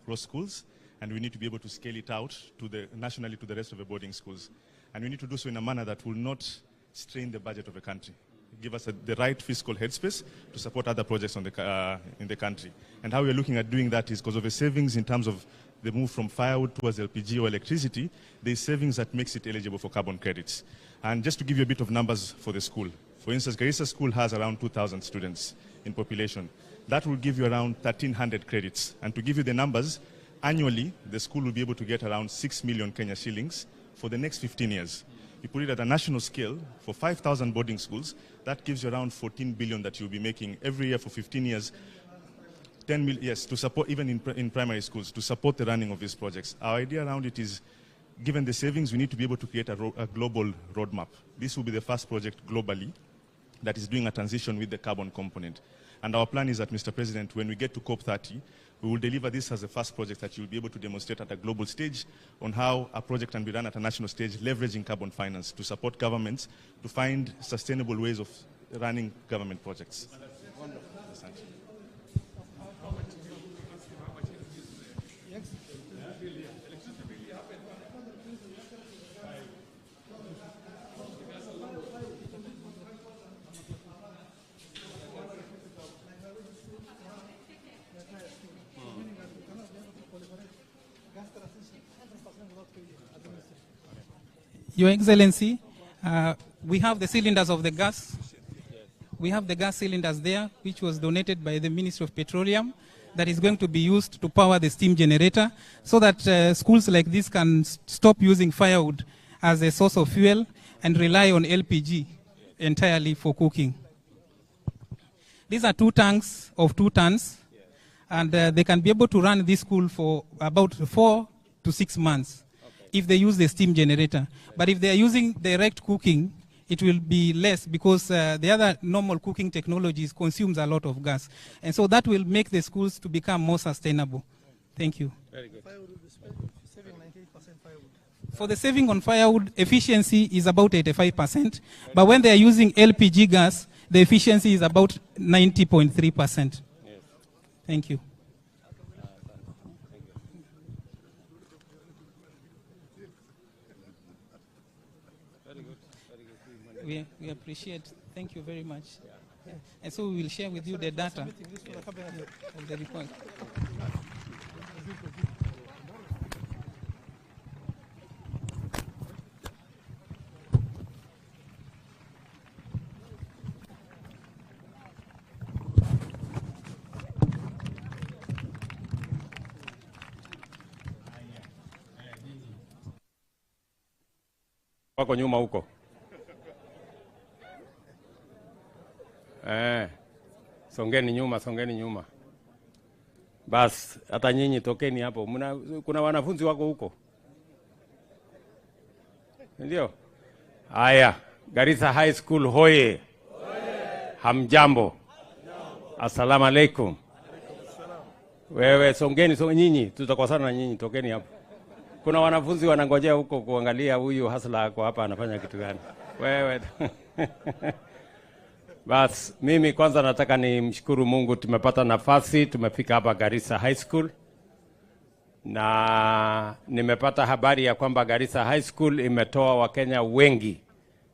across schools, and we need to be able to scale it out to nationally to the rest of the boarding schools. And we need to do so in a manner that will not strain the budget of the country. Give us the right fiscal headspace to support other projects in the country. And how we are looking at doing that is because of the savings in terms of the move from firewood towards LPG or electricity, there's savings that makes it eligible for carbon credits. And just to give you a bit of numbers for the school, for instance, Garissa school has around 2,000 students in population. That will give you around 1,300 credits. And to give you the numbers, annually, the school will be able to get around 6 million Kenya shillings for the next 15 years. You put it at a national scale, for 5,000 boarding schools, that gives you around 14 billion that you'll be making every year for 15 years. 10 million, yes, to support, even in primary schools, to support the running of these projects. Our idea around it is, given the savings, we need to be able to create a global roadmap. This will be the first project globally that is doing a transition with the carbon component. And our plan is that, Mr. President, when we get to COP30, we will deliver this as the first project that you'll be able to demonstrate at a global stage on how a project can be run at a national stage, leveraging carbon finance to support governments to find sustainable ways of running government projects. Wonderful. Your Excellency, we have the cylinders of the gas. We have the gas cylinders there, which was donated by the Ministry of Petroleum, that is going to be used to power the steam generator, so that schools like this can stop using firewood as a source of fuel and rely on LPG entirely for cooking. These are 2 tanks of 2 tons, and they can be able to run this school for about 4 to 6 months. If they use the steam generator. But if they are using direct cooking, it will be less, because the other normal cooking technologies consumes a lot of gas. And so that will make the schools to become more sustainable. Thank you. Very good. For the saving on firewood, efficiency is about 85%. But when they are using LPG gas, the efficiency is about 90.3%. Yes. Thank you. We appreciate. Thank you very much. Yeah. And so we will share with you the data of the report. Wako nyuma huko. Songeni nyuma, songeni nyuma. Bas, hata nyinyi tokeni hapo. Kuna wanafunzi wako huko. Ndio? Haya, Garissa High School hoye. Hamjambo. Assalamu alaikum. Wewe songeni, nyinyi, tutakosana na nyinyi, tokeni hapo. Kuna wanafunzi wanangojea huko kuangalia huyu hasla ako hapa anafanya kitu gani. Wewe. Bas, mimi kwanza nataka nimshukuru Mungu, tumepata nafasi, tumefika hapa Garissa High School. Na nimepata habari ya kwamba Garissa High School imetoa Wakenya wengi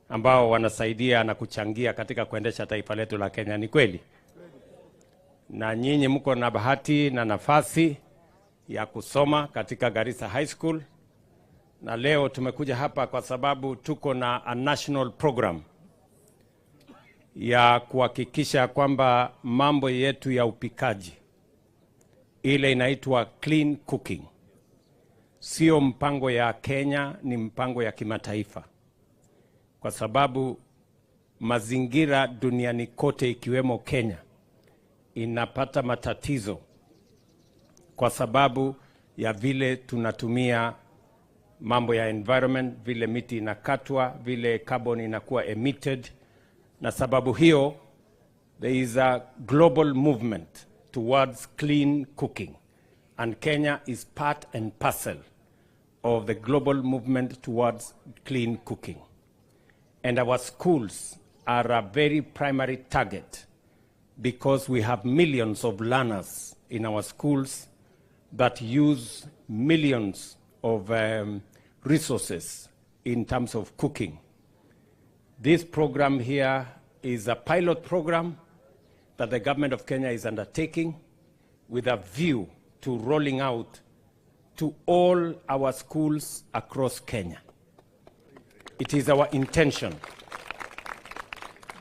ambao wanasaidia na kuchangia katika kuendesha taifa letu la Kenya. Ni kweli? Na nyinyi mko na bahati na nafasi ya kusoma katika Garissa High School. Na leo tumekuja hapa kwa sababu tuko na a national program ya kuhakikisha kwamba mambo yetu ya upikaji, ile inaitwa clean cooking, sio mpango ya Kenya, ni mpango ya kimataifa. Kwa sababu mazingira duniani kote ikiwemo Kenya inapata matatizo kwa sababu ya vile tunatumia mambo ya environment, vile miti inakatwa, vile carbon inakuwa emitted. Na sababu hiyo, there is a global movement towards clean cooking. And Kenya is part and parcel of the global movement towards clean cooking. And our schools are a very primary target because we have millions of learners in our schools, that use millions of resources in terms of cooking. This program here is a pilot program that the government of Kenya is undertaking with a view to rolling out to all our schools across Kenya. It is our intention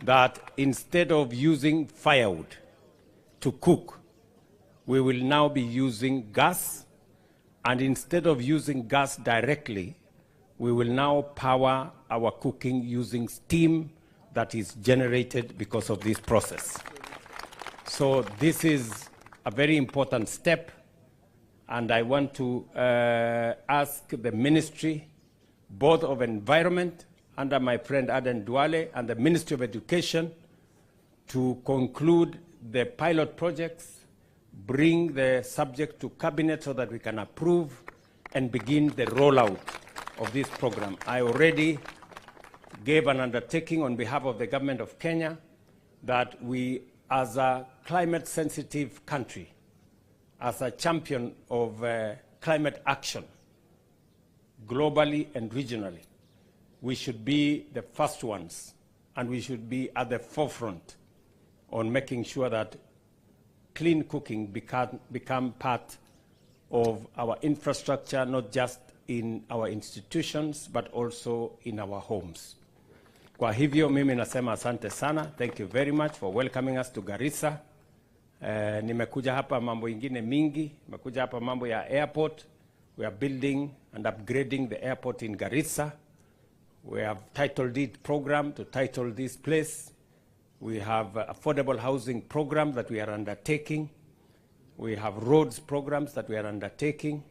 that instead of using firewood to cook, we will now be using gas, and instead of using gas directly, we will now power our cooking using steam that is generated because of this process. So this is a very important step, and I want to ask the ministry, both of Environment, under my friend Aden Duale, and the Ministry of Education, to conclude the pilot projects, bring the subject to cabinet so that we can approve and begin the rollout of this program. I already gave an undertaking on behalf of the government of Kenya that we, as a climate-sensitive country, as a champion of climate action, globally and regionally, we should be the first ones, and we should be at the forefront on making sure that clean cooking become part of our infrastructure, not just in our institutions, but also in our homes. Kwa hivyo mimi nasema asante sana. Thank you very much for welcoming us to Garissa. Nimekuja hapa mambo ingine mingi. Nimekuja hapa mambo ya airport. We are building and upgrading the airport in Garissa. We have titled it program to title this place. We have affordable housing program that we are undertaking. We have roads programs that we are undertaking,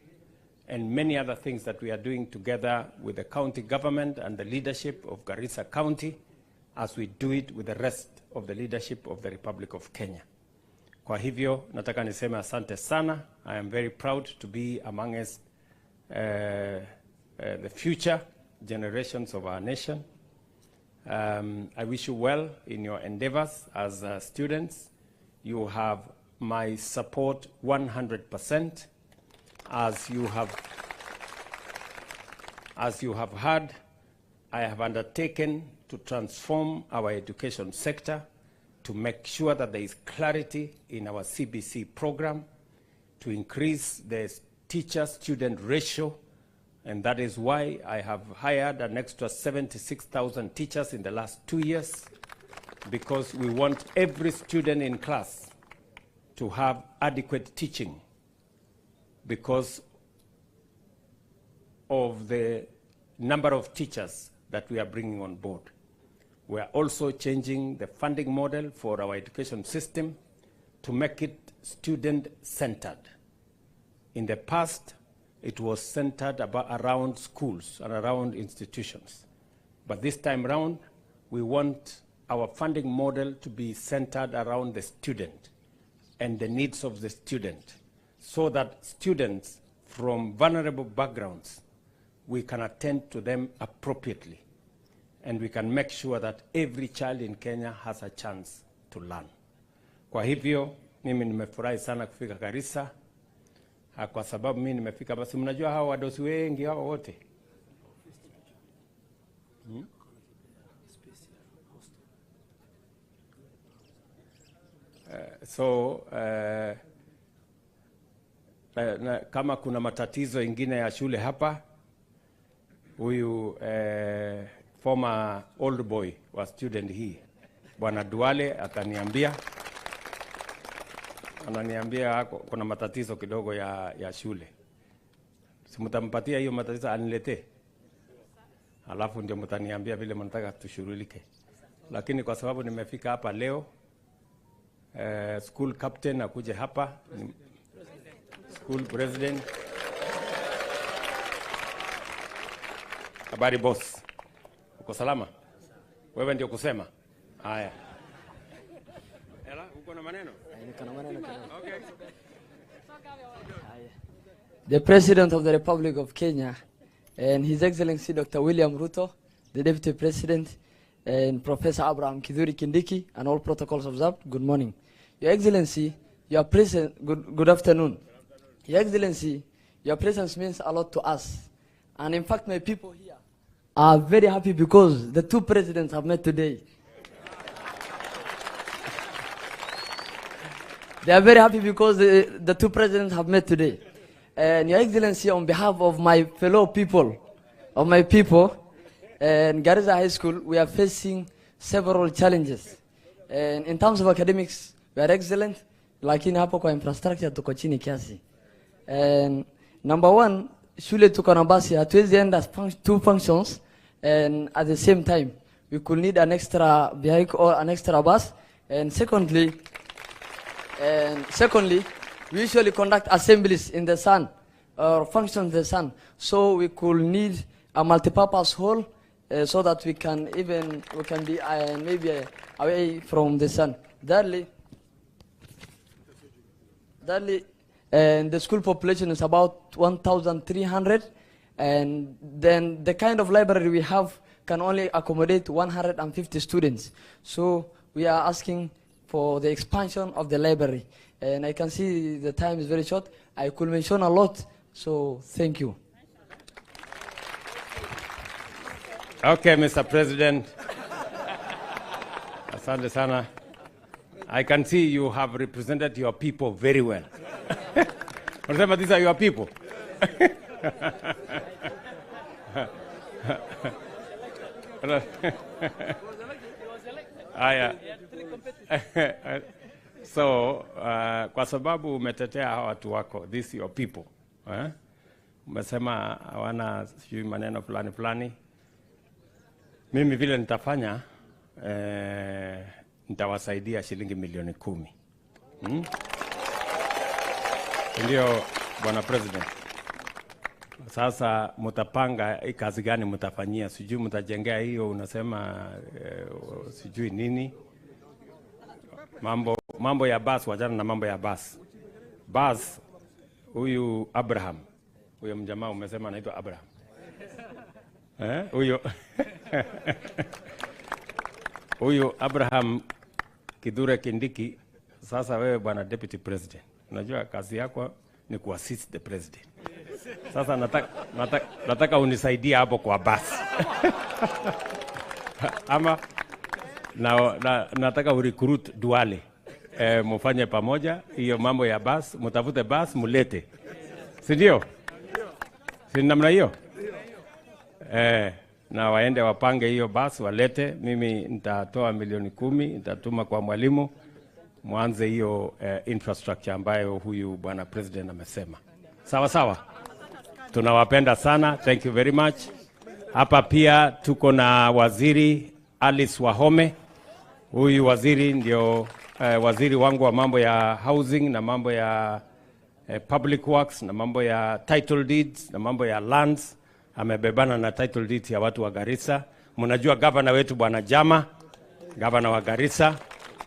and many other things that we are doing together with the county government and the leadership of Garissa County, as we do it with the rest of the leadership of the Republic of Kenya. Kwa hivyo, nataka niseme asante sana. I am very proud to be amongst the future generations of our nation. I wish you well in your endeavors as students. You have my support 100%. As you have heard, I have undertaken to transform our education sector to make sure that there is clarity in our CBC program, to increase the teacher-student ratio, and that is why I have hired an extra 76,000 teachers in the last 2 years, because we want every student in class to have adequate teaching because of the number of teachers that we are bringing on board. We are also changing the funding model for our education system to make it student-centered. In the past, it was centered around schools and around institutions. But this time around, we want our funding model to be centered around the student and the needs of the student, so that students from vulnerable backgrounds, we can attend to them appropriately, and we can make sure that every child in Kenya has a chance to learn. Kwa hivyo, mimi nimefurahi sana kufika Garissa, kwa sababu mimi nimefika, basi mnajua hawa wadosi wengi hawa wote. Kama kuna matatizo ingine ya shule hapa, huyu former old boy wa student hii, Bwana Duale, ataniambia, ananiambia kuna matatizo kidogo ya shule. Simutampatia hiyo matatizo aniletee, alafu ndio mtaniambia vile mnataka tushughulike. Lakini kwa sababu nimefika hapa leo, school captain akuje hapa, school president. Habari boss, uko salama? Wewe ndio kusema haya. Ela, uko na maneno? Okay. The President of the Republic of Kenya and His Excellency Dr. William Ruto, the Deputy President, and Professor Abraham Kidhuri Kindiki, and all protocols observed, good morning. Your Excellency, your President, good afternoon. Your Excellency, your presence means a lot to us. And in fact, my people here are very happy because the two presidents have met today. They are very happy because the two presidents have met today. And Your Excellency, on behalf of my fellow people, in Garissa High School, we are facing several challenges. And in terms of academics, we are excellent, lakini hapo kwa infrastructure tuko chini kiasi. And number one, shule tuko na basi, hatuwezi enda two functions, and at the same time, we could need an extra vehicle or an extra bus. And secondly, we usually conduct assemblies in the sun, or functions in the sun. So we could need a multipurpose hall so that we can be maybe away from the sun. Thirdly, the school population is about 1,300, and then the kind of library we have can only accommodate 150 students. So we are asking for the expansion of the library. And I can see the time is very short. I could mention a lot, so thank you. Okay, Mr. President. Asante sana. I can see you have represented your people very well. Remember, these are your people. So, kwa sababu umetetea hawa watu wako, these your people. Umesema hawana sijui maneno fulani fulani. Mimi vile nitafanya, nitawasaidia shilingi milioni 10. Ndio, Bwana President. Sasa mutapanga kazi gani mutafanyia? Sijui mutajengea hiyo, unasema sijui nini. Mambo ya bus, wajana na mambo ya bus. Bus, huyu Abraham, huyo mjamaa umesema anaitwa Abraham. Huyu Abraham Kithure Kindiki. Sasa wewe Bwana Deputy President, unajua kazi yako ni kuassist the president. Sasa nataka unisaidie hapo kwa bus. Ama nataka urecruit Duale. Mufanye pamoja hiyo mambo ya bus, mutafute bus mulete. Si ndio? Si namna hiyo? Na waende wapange hiyo bus walete. Mimi nitatoa milioni 10, nitatuma kwa mwalimu mwanze hiyo infrastructure ambayo huyu Bwana President amesema. Sawa sawa. Tunawapenda sana. Thank you very much. Hapa pia tuko na waziri Alice Wahome. Huyu waziri ndio waziri wangu wa mambo ya housing na mambo ya public works na mambo ya title deeds na mambo ya lands. Amebebana na title deeds ya watu wa Garissa. Mnajua governor wetu Bwana Jama, governor wa Garissa.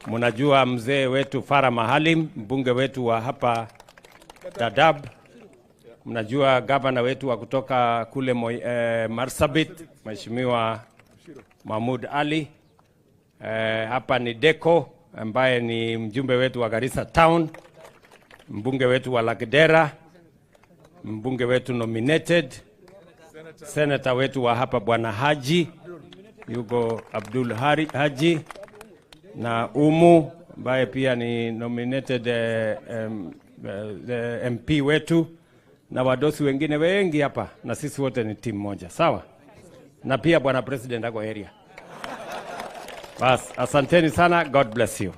Mnajua mzee wetu Farah Mahalim, mbunge wetu wa hapa Dadaab. Mnajua governor wetu wa kutoka kule Marsabit, Mheshimiwa Mahmoud Ali. Hapa ni Deko ambaye ni mjumbe wetu wa Garissa Town, mbunge wetu wa Lagdera, mbunge wetu nominated, senator wetu wa hapa Bwana Haji, yuko Abdul Haji, na Umu ambaye pia ni nominated MP wetu, na wadosi wengine wengi hapa, na sisi wote ni timu moja. Sawa? Na pia Bwana President ako area. Bas, asanteni sana. God bless you.